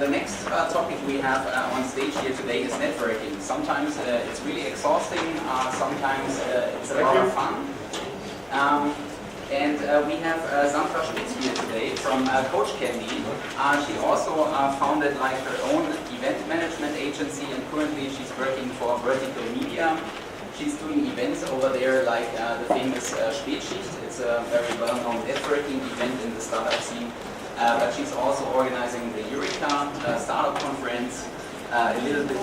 The next topic we have on stage here today is networking. Sometimes it's really exhausting, sometimes it's a lot of fun. And we have Sandra Schmidt here today from Coach Candy. She also founded like her own event management agency, and currently she's working for Vertical Media. She's doing events over there like the famous Spätschicht. It's a very well-known networking event in the startup scene. But she's also organizing the Eureka startup conference, a little bit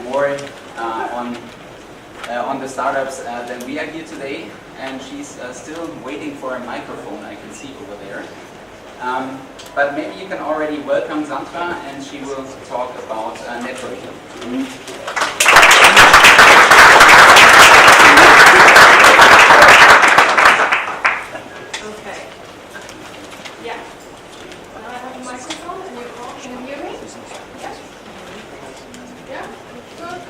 more on the startups than we are here today. And she's still waiting for a microphone, I can see over there. But maybe you can already welcome Sandra, and she will talk about networking. Okay. Yeah. Now I have a microphone, and you all can hear me? Yes? Yeah? Good.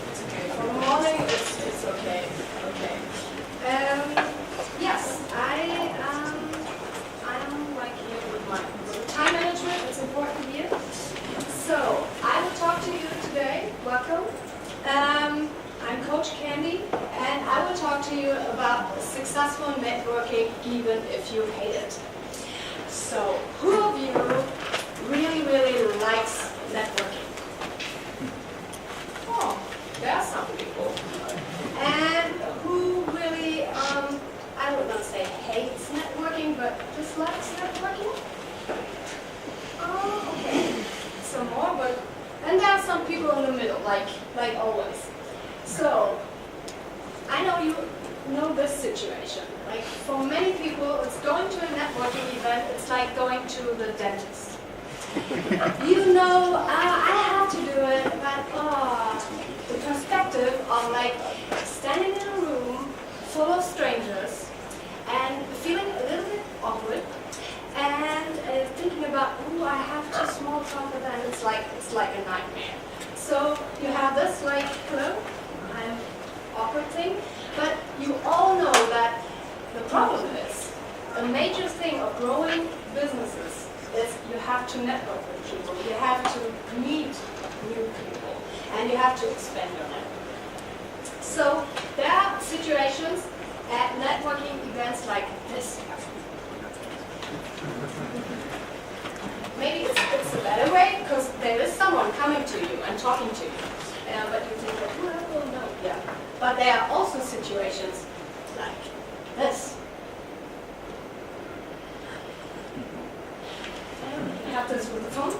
It's okay. For the morning, it's okay. Okay. Yes, I'm like here with time management. It's important here. So I will talk to you today. Welcome. I'm Coach Candy, and I will talk to you about successful networking, even if you hate it. So, who of you really likes networking? Oh, there are some people. And who really, I would not say hates networking, but dislikes networking? Oh, okay. Some more, but, and there are some people in the middle, like always. So, I know you know this situation. Like, for many people, it's going to a networking event, it's like going to the dentist. You know, I have to do it, but the perspective of like standing in a room full of strangers and feeling a little bit awkward and thinking about, oh, I have to small talk with them, it's like a nightmare. So you have this like, hello, I'm awkward thing, but you all know that the problem is, a major thing of growing businesses is you have to network with people, you have to meet new people, and you have to expand your network. So there are situations at networking events like this. Maybe it's a better way because there is someone coming to you and talking to you. But you think, well, no, yeah. But there are also situations like this. You have this with the phone,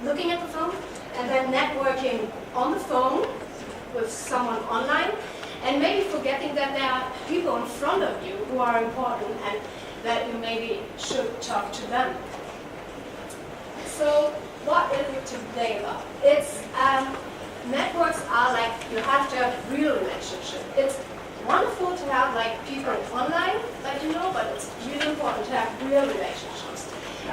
looking at the phone, and then networking on the phone with someone online, and maybe forgetting that there are people in front of you who are important and that you maybe should talk to them. So what is it today about? It's networks are like, you have to have real relationship. It's wonderful to have like people online that you know, but it's really important to have real relationships.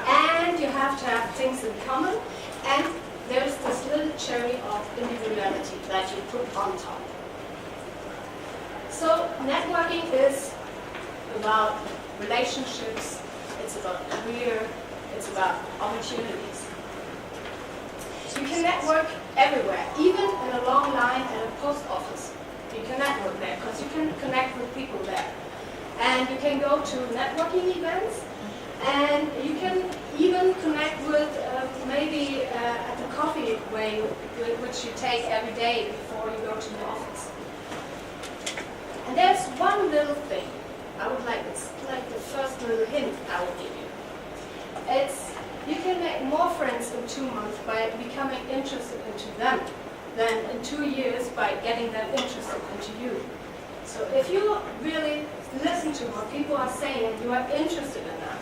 And you have to have things in common, and there's this little cherry of individuality that you put on top. So networking is about relationships, it's about career, it's about opportunities. You can network everywhere, even in a long line at a post office. You can network there because you can connect with people there. And you can go to networking events, and you can even connect with maybe at the coffee which you take every day before you go to the office. And there's one little thing I would like, it's like the first little hint I will give you. It's, you can make more friends in 2 months by becoming interested into them than in 2 years by getting them interested into you. So if you really listen to what people are saying and you are interested in them,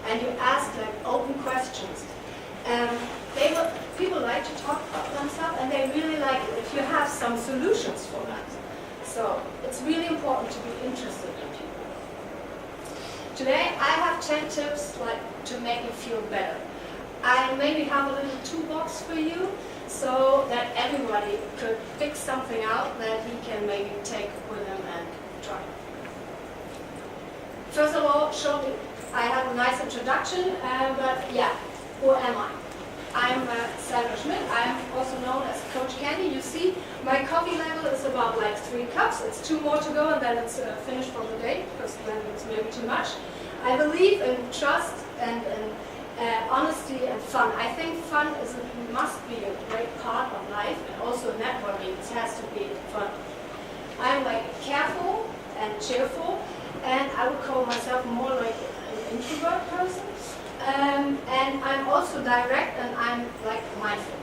and you ask like open questions, people like to talk about themselves, and they really like it if you have some solutions for that. So it's really important to be interested in people. Today I have 10 tips like to make you feel better. I maybe have a little toolbox for you so that everybody could pick something out that he can maybe take with him and try. First of all, shortly, I have a nice introduction, but yeah, who am I? I'm Sandra Schmidt. I'm also known as Coach Candy. You see, my coffee level is about like 3 cups. It's 2 more to go, and then it's finished for the day, because then it's maybe too much. I believe in trust and in honesty and fun. I think fun must be a great part of life, and also networking. It has to be fun. I'm like careful and cheerful, and I would call myself more like an introvert person. And I'm also direct, and I'm like mindful.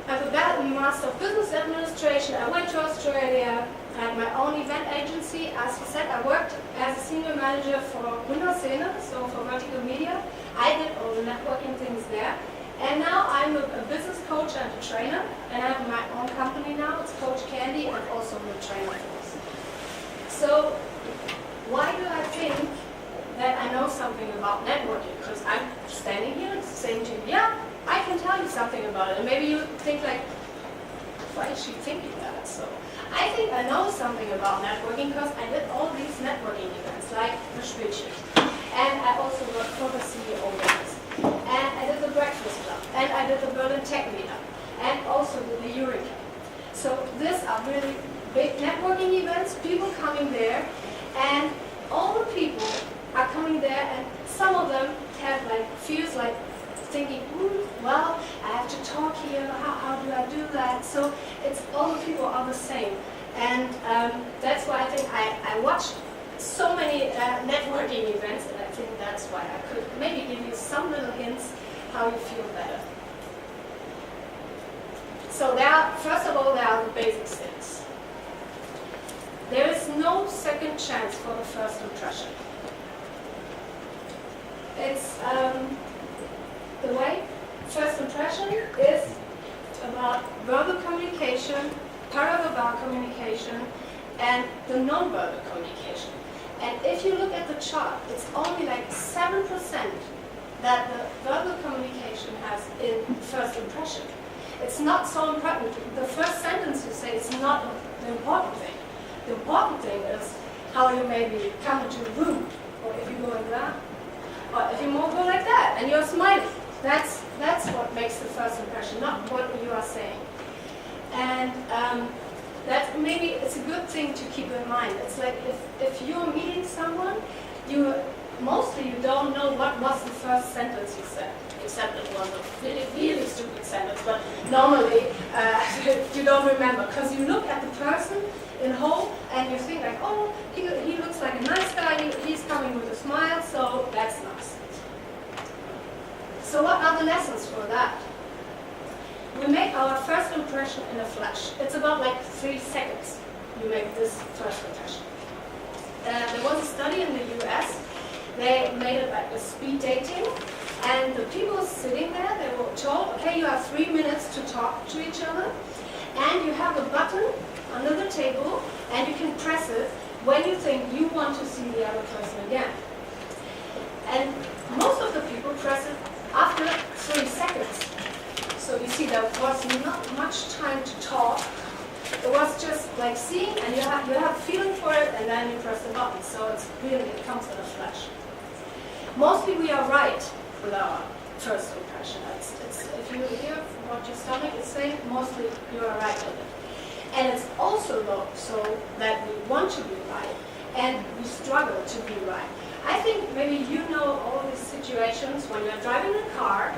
I have a Master of Business Administration. I went to Australia. I had my own event agency. As I said, I worked as a senior manager for Gründerszene, so for vertical media. I did all the networking things there. And now I'm a business coach and a trainer, and I have my own company now. It's Coach Candy, and also the trainer course. So why do I think that I know something about networking? Because I'm standing here and saying to you, yeah, I can tell you something about it. And maybe you think like, why is she thinking that? So I think I know something about networking because I did all these networking events, like the Spielschicht. And I also worked for the CEO events. And I did the Breakfast Club. And I did the Berlin Tech Meetup. And also did the Eureka. So these are really big networking events, people coming there. And all the people are coming there, and some of them have like fears, like thinking, well, I have to talk here, how do I do that? So it's all the people are the same. And that's why I think I watched so many networking events, and I think that's why I could maybe give you some little hints how you feel better. So first of all, there are the basic things. There is no second chance for the first impression. It's the way first impression is about verbal communication, paraverbal communication, and the non-verbal communication. And if you look at the chart, it's only like 7% that the verbal communication has in first impression. It's not so important. The first sentence you say is not the important thing. The important thing is how you maybe come into the room, or if you go like that, or if you more go like that, and you're smiling. That's what makes the first impression, not what you are saying. And that maybe it's a good thing to keep in mind. It's like if you're meeting someone, mostly you don't know what was the first sentence you said, except it was a really, really stupid sentence. But normally you don't remember, because you look at the person in whole and you think like, oh, he looks like a nice guy. He's coming with a smile, so that's nice. So what are the lessons for that? We make our first impression in a flash. It's about like 3 seconds you make this first impression. There was a study in the US. They made it like a speed dating, and the people sitting there, they were told, okay, you have 3 minutes to talk to each other, and you have a button under the table, and you can press it when you think you want to see the other person again. And most of the people press it after 3 seconds. So you see, there was not much time to talk. It was just like seeing, and you have a feeling for it, and then you press the button. So it comes in a flash. Mostly we are right with our first impression. If you hear what your stomach is saying, mostly you are right with it. And it's also so that we want to be right, and we struggle to be right. I think maybe you know all these situations when you're driving a car,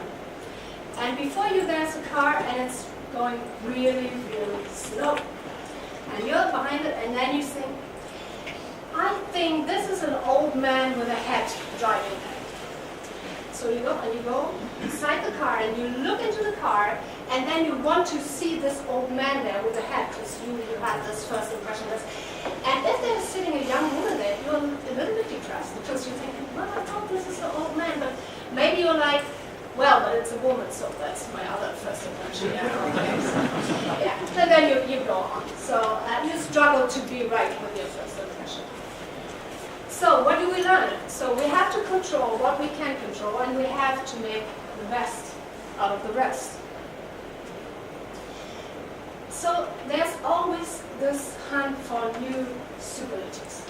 and before you there's a car and it's going really, really slow. And you're behind it, and then you think, I think this is an old man with a hat driving it. So you go inside the car and you look into the car, and then you want to see this old man there with a hat, because you had this first impression. And if there's sitting a young woman there, you're a little bit depressed, because you're thinking, well, I thought this is an old man, but maybe you're like, well, but it's a woman, so that's my other first impression. Yeah, okay, so, yeah. And then you go on. So you struggle to be right with your first impression. So what do we learn? So we have to control what we can control, and we have to make the best out of the rest. So there's always this hunt for new superlatives.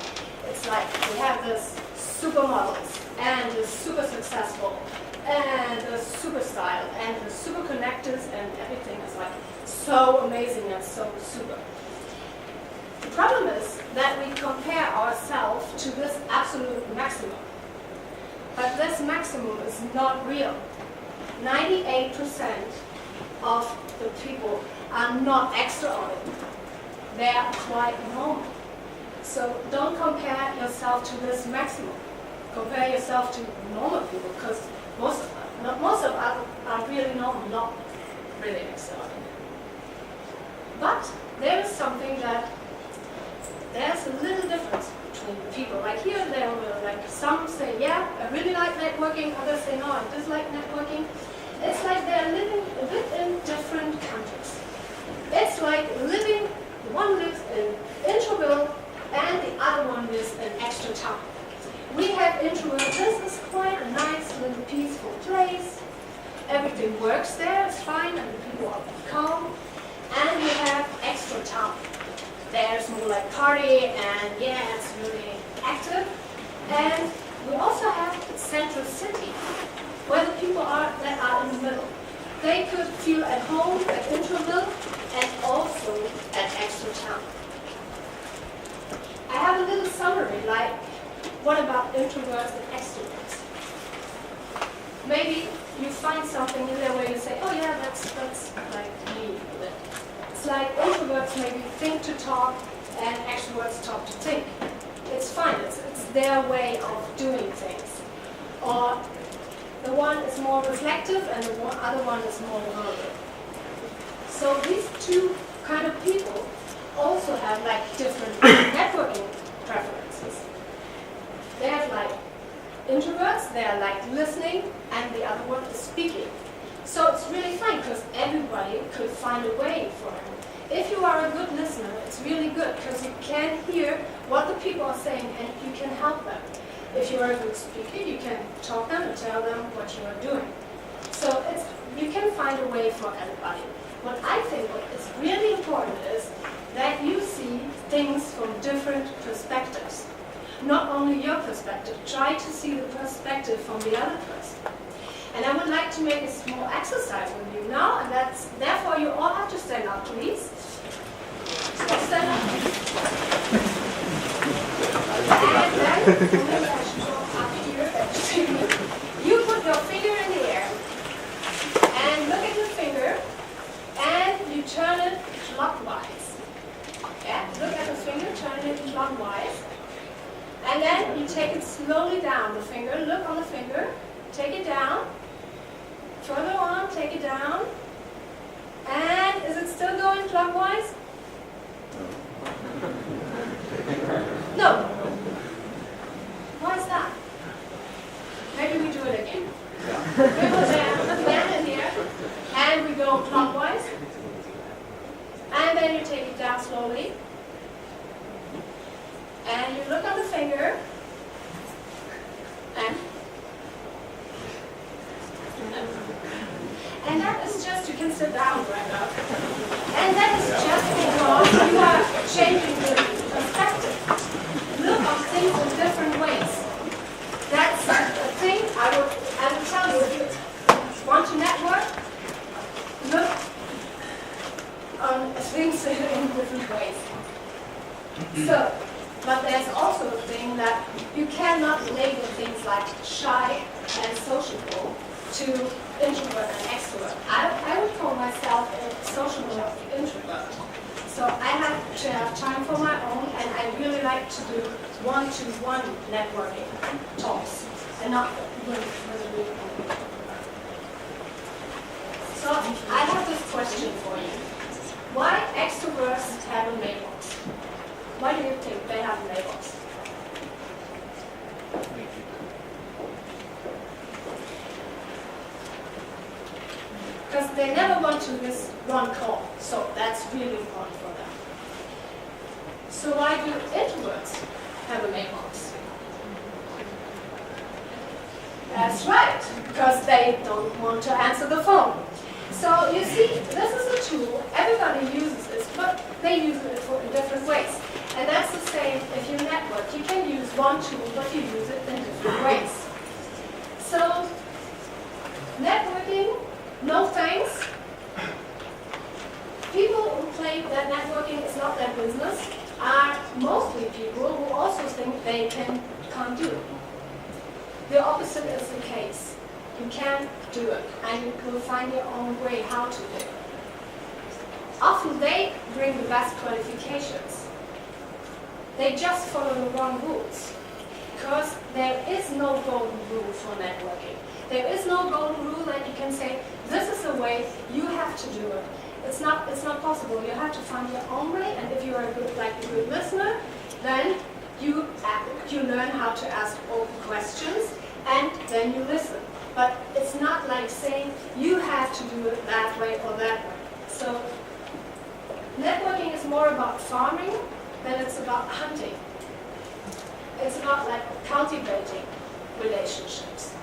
It's like we have this supermodels and the super successful and the super style and the super connectors and everything is like so amazing and so super. The problem is that we compare ourselves to this absolute maximum. But this maximum is not real. 98% of the people are not extraordinary. They are quite normal. So don't compare yourself to this maximum. Compare yourself to normal people, because most of us are really normal, not really extraordinary. But there is something that there's a little difference between people. Like here and there, like some say, yeah, I really like networking. Others say, no, I dislike networking. It's like they're living a bit in different countries. It's like living, one lives in Introville and the other one lives in extra town. We have Introville. This is quite a nice little peaceful place. Everything works there, it's fine, and the people are calm. And we have extra town. There's more like party, and yeah, it's really active. And we also have central city, where the people are that are in the middle. They could feel at home at Introville and also at extra town. I have a little summary, like what about introverts and extroverts? Maybe you find something in there where you say, oh yeah, that's like me. It's like introverts maybe think to talk and extroverts talk to think. It's fine, it's their way of doing things. Or the one is more reflective and the other one is more verbal. So these two kind of people also have like different networking preferences. They have like introverts, they are like listening, and the other one is speaking. So it's really fun because everybody could find a way for them. If you are a good listener, it's really good because you can hear what the people are saying and you can help them. If you are a good speaker, you can talk them and tell them what you are doing. So you can find a way for everybody. What I think what is really important is that you see things from different perspectives. Not only your perspective, try to see the perspective from the other person. And I would like to make a small exercise with you now, and therefore you all have to stand up, please. So stand up. And then, up here, you put your finger in the air, and look at your finger, and you turn it clockwise. Yeah, look at the finger, turn it clockwise. And then you take it slowly down, the finger, look on the finger, take it down. Further on, take it down. And is it still going clockwise? No. Why is that? Maybe we do it again. We put the band in here, and we go clockwise. And then you take it down slowly. And you look on the finger. And that is just, you can sit down right now. And that is just because you are changing the perspective. Look on things in different ways. That's a thing I will tell you. If you want to network, look on things in different ways. So, but there's also a thing that you cannot label things like shy and sociable to introvert and extrovert. I would call myself a social introvert. So I have to have time for my own, and I really like to do one-to-one networking talks, and not with a group of people. So I have this question for you. Why extroverts have a mailbox? Why do you think they have a mailbox? Because they never want to miss one call, so that's really important for them. So why do introverts have a mailbox? That's right, because they don't want to answer the phone. So you see, this is a tool, everybody uses this, but they use it in different ways. And that's the same if you network. You can use one tool, but you use it in different ways. So Networking, no thanks. People who claim that networking is not their business are mostly people who also think they can't do it. The opposite is the case. You can do it, and you will find your own way how to do it. Often they bring the best qualifications. They just follow the wrong rules, because there is no golden rule for networking. There is no golden rule that you can say, this is the way, you have to do it. It's not possible. You have to find your own way, and if you are a good listener, then you learn how to ask open questions, and then you listen. But it's not like saying you have to do it that way or that way. So networking is more about farming than it's about hunting. It's about like cultivating relationships.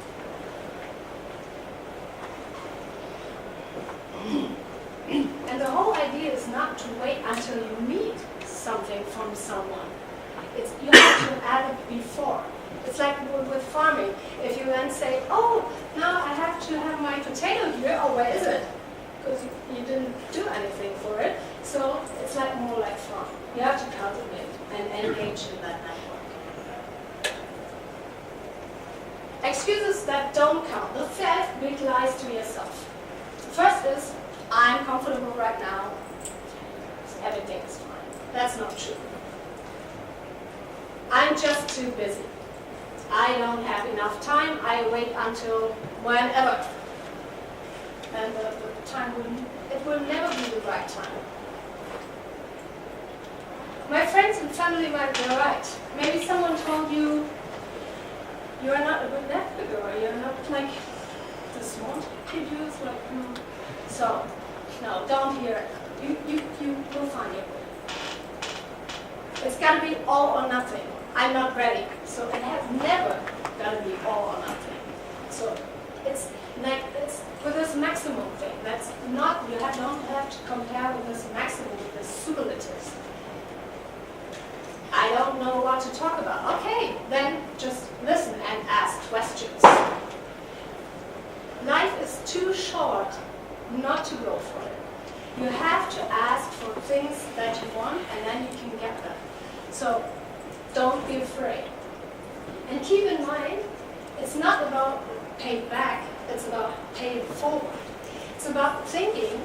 And the whole idea is not to wait until you meet something from someone. You have to add it before. It's like with farming. If you then say, oh, now I have to have my potato here, oh, where is it? Because you didn't do anything for it. So it's like more like farm. You have to cultivate and engage in that network. Excuses that don't count. The third big lies to yourself. First is, I'm comfortable right now. Everything is fine. That's not true. I'm just too busy. I don't have enough time. I wait until whenever. And the time will never be the right time. My friends and family might be right. Maybe someone told you you are not a good networker, or you're not like the smart produce, So, no, don't hear it. You will find your way. It's got to be all or nothing. I'm not ready. So it has never got to be all or nothing. So it's with this maximum thing. That's not, don't have to compare with this maximum, with this superlatives. I don't know what to talk about. Okay, then just listen and ask questions. Life is too short not to go for it. You have to ask for things that you want, and then you can get them. So don't be afraid. And keep in mind, it's not about pay back, it's about pay it forward. It's about thinking,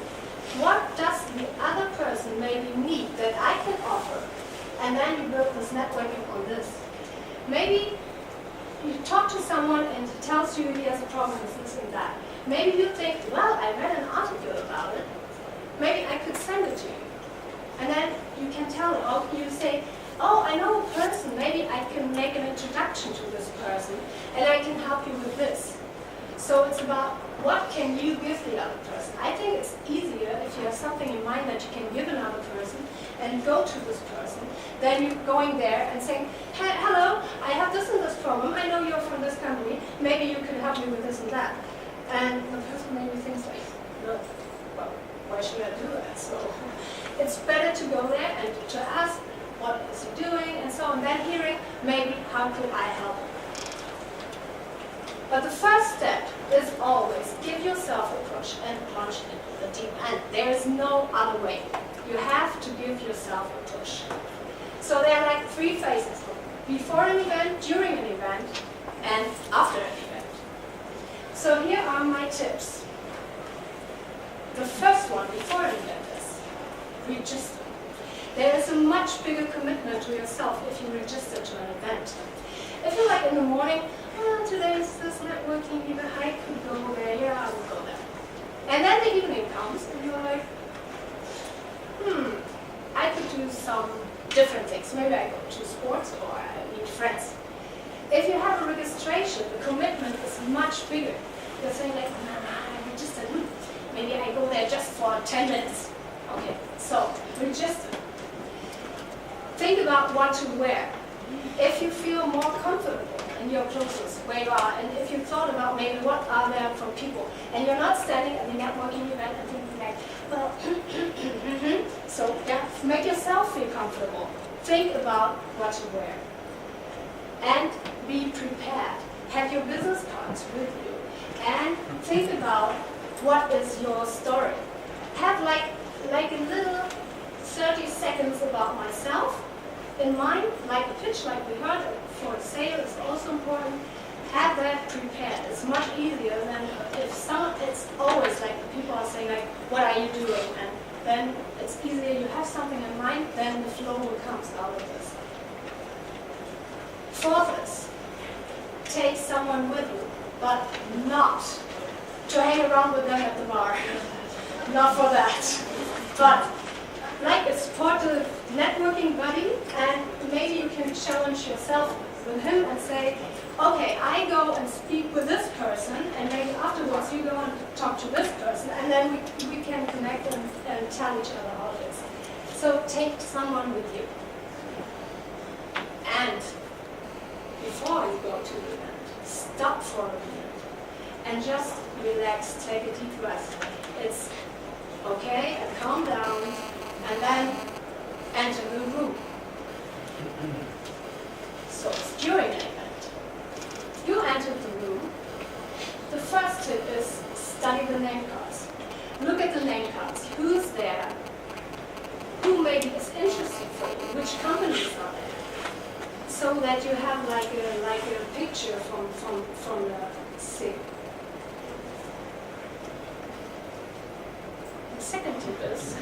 what does the other person maybe need that I can offer? And then you build this networking on this. Maybe you talk to someone and he tells you he has a problem with this and that. Maybe you think, well, I read an article about it. Maybe I could send it to you. And then you can tell it, or you say, oh, I know a person, maybe I can make an introduction to this person, and I can help you with this. So it's about what can you give the other person. I think it's easier if you have something in mind that you can give another person and go to this person, than you going there and saying, hey, hello, I have this and this problem, I know you're from this company, maybe you can help me with this and that. And the person maybe thinks like, no, well, why should I do that? So it's better to go there and to ask, what is he doing, and so on, then hearing, maybe, how could I help him? But the first step is always give yourself a push and plunge into the deep end. There is no other way. You have to give yourself a push. So there are like 3 phases: before an event, during an event, and after an event. So here are my tips. The first one, before an event, is register. There is a much bigger commitment to yourself if you register to an event. If you're like in the morning, oh, today is this networking event, I could go there, yeah, I will go there. And then the evening comes and you're like, I could do some different things. Maybe I go to sports or I meet friends. If you have a registration, the commitment is much bigger. You're saying like, I registered, maybe I go there just for 10 minutes. Okay, so register. Think about what to wear. If you feel more comfortable in your clothes where you are, and if you thought about maybe what are there for people, and you're not standing at the networking event and thinking like, well, so yeah, make yourself feel comfortable. Think about what to wear. And be prepared. Have your business cards with you. and think about what is your story. Have like a little 30 seconds about myself in mind, like a pitch, like we heard for sale is also important. Have that prepared. It's much easier than if someone, it's always like people are saying like, what are you doing? And then it's easier, you have something in mind, then the flow comes out of this. Fourth is, take someone with you, but not to hang around with them at the bar. Not for that. But like a supportive networking buddy, and maybe you can challenge yourself with him and say, okay, I go and speak with this person, and maybe afterwards you go and talk to this person, and then we can connect and tell each other all this. So take someone with you. And before you go to the event, stop for a minute and just relax, take a deep breath. It's okay, and calm down, and then enter the room. So it's during an event. You enter the room. The first tip is study the name cards. Look at the name cards. Who's there? Who maybe is interesting for you? Which companies are there? So that you have like a picture from the scene. The second tip is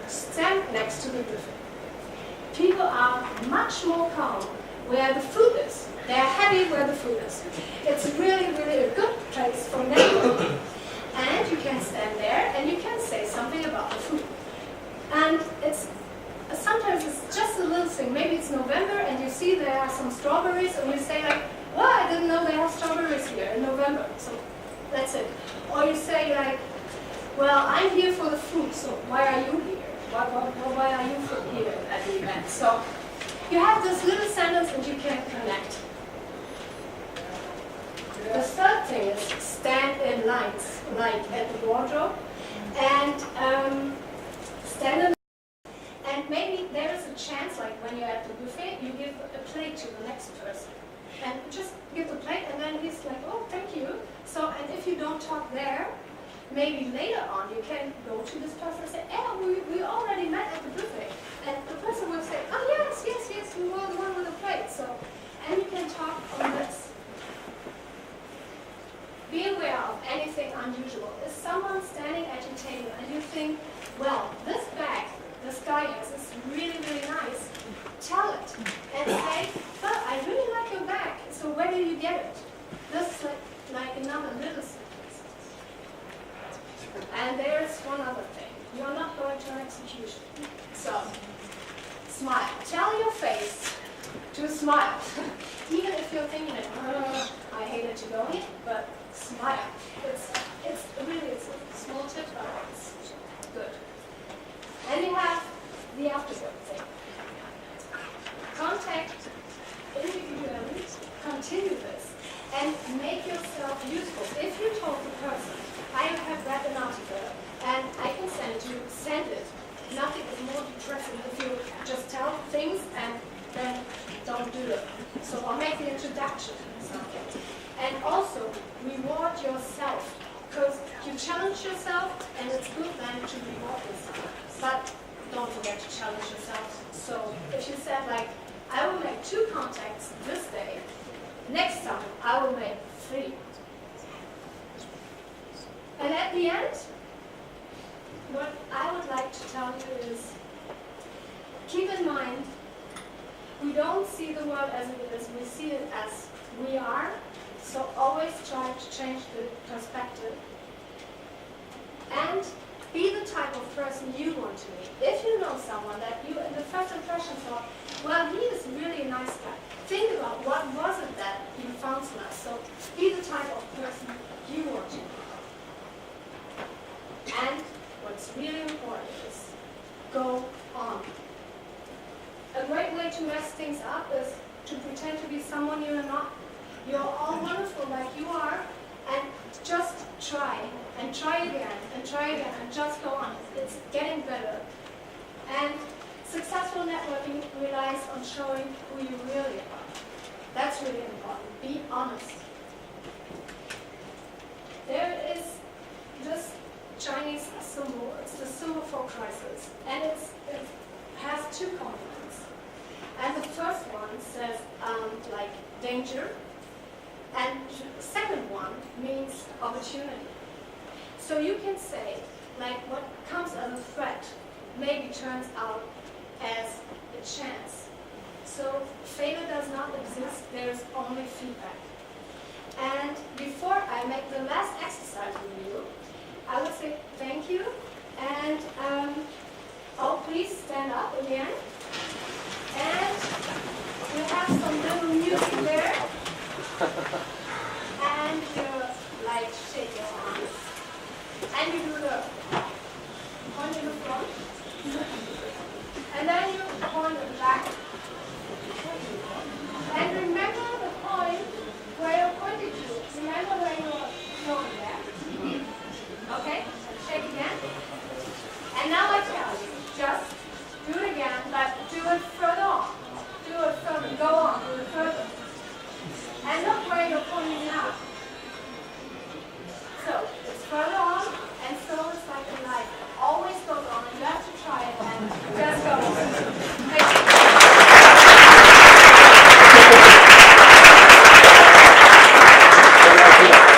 stand next to the buffet. People are much more calm where the food is. They're happy where the food is. It's really, really a good place for networking. And you can stand there and you can say something about the food. And sometimes it's just a little thing. Maybe it's November and you see there are some strawberries and you say like, well, I didn't know they have strawberries here in November. So that's it. Or you say like, well, I'm here for the food, so why are you here? Why are you here at the event? So you have this little sentence and you can connect. The third thing is stand in lines, like at the wardrobe, and stand in. And maybe there is a chance, like when you're at the buffet, you give a plate to the next person. And just give the plate, and then he's like, oh, thank you. So, and if you don't talk there, maybe later on you can go to this person and say, oh, we already met at the buffet. And the person will say, oh, yes, you were the one with the plate. So, and you can talk on this. Be aware of anything unusual. Is someone standing at your table and you think, well, this bag this guy has is really, really nice. Tell it and say, but I really like your bag, so where did you get it? This is like another little sentence. And there's one other thing. You're not going to an execution. So, smile. Tell your face to smile. Even if you're thinking, I hated to go here, but smile. It's a small tip, but it's good. And you have the afterward thing. Contact individually, continue this, and make yourself useful. If you told the person, I have read an article, and I can send it to you, send it. Nothing is more depressing if you just tell things and then don't do it. So I'll make the introduction or something. And also, reward yourself, because you challenge yourself, and it's good then to reward yourself. But don't forget to challenge yourself. So if you said like, I will make 2 contacts this day, next time I will make 3. And at the end, what I would like to tell you is, keep in mind, we don't see the world as it is, we see it as we are. So always try to change the perspective. And be the type of person you want to meet. If you know someone that you, in the first impression, thought, well, he is really a nice guy, think about what was it that you found so nice. So be the type of person you want to meet. And what's really important is go on. A great way to mess things up is to pretend to be someone you're not. You're all wonderful like you are, and just try, and try again, and just go on. It's getting better. And successful networking relies on showing who you really are. That's really important. Be honest. there is this Chinese symbol. It's the symbol for crisis, and it has two components. And the first one says like danger, and the second one means opportunity. So you can say like what comes as a threat maybe turns out as a chance. So failure does not exist, there's only feedback. And before I make the last exercise with you, I would say thank you, and please stand up again. And we have some little music there. And you like shake your arms. And you do the point in the front. And then you point in the back. And remember the point where you're pointing to. Remember where you're going there. Okay? Shake again. And now I tell you, just do it again, but do it further on. Do it further. Go on, do it further. And look where you're pointing now.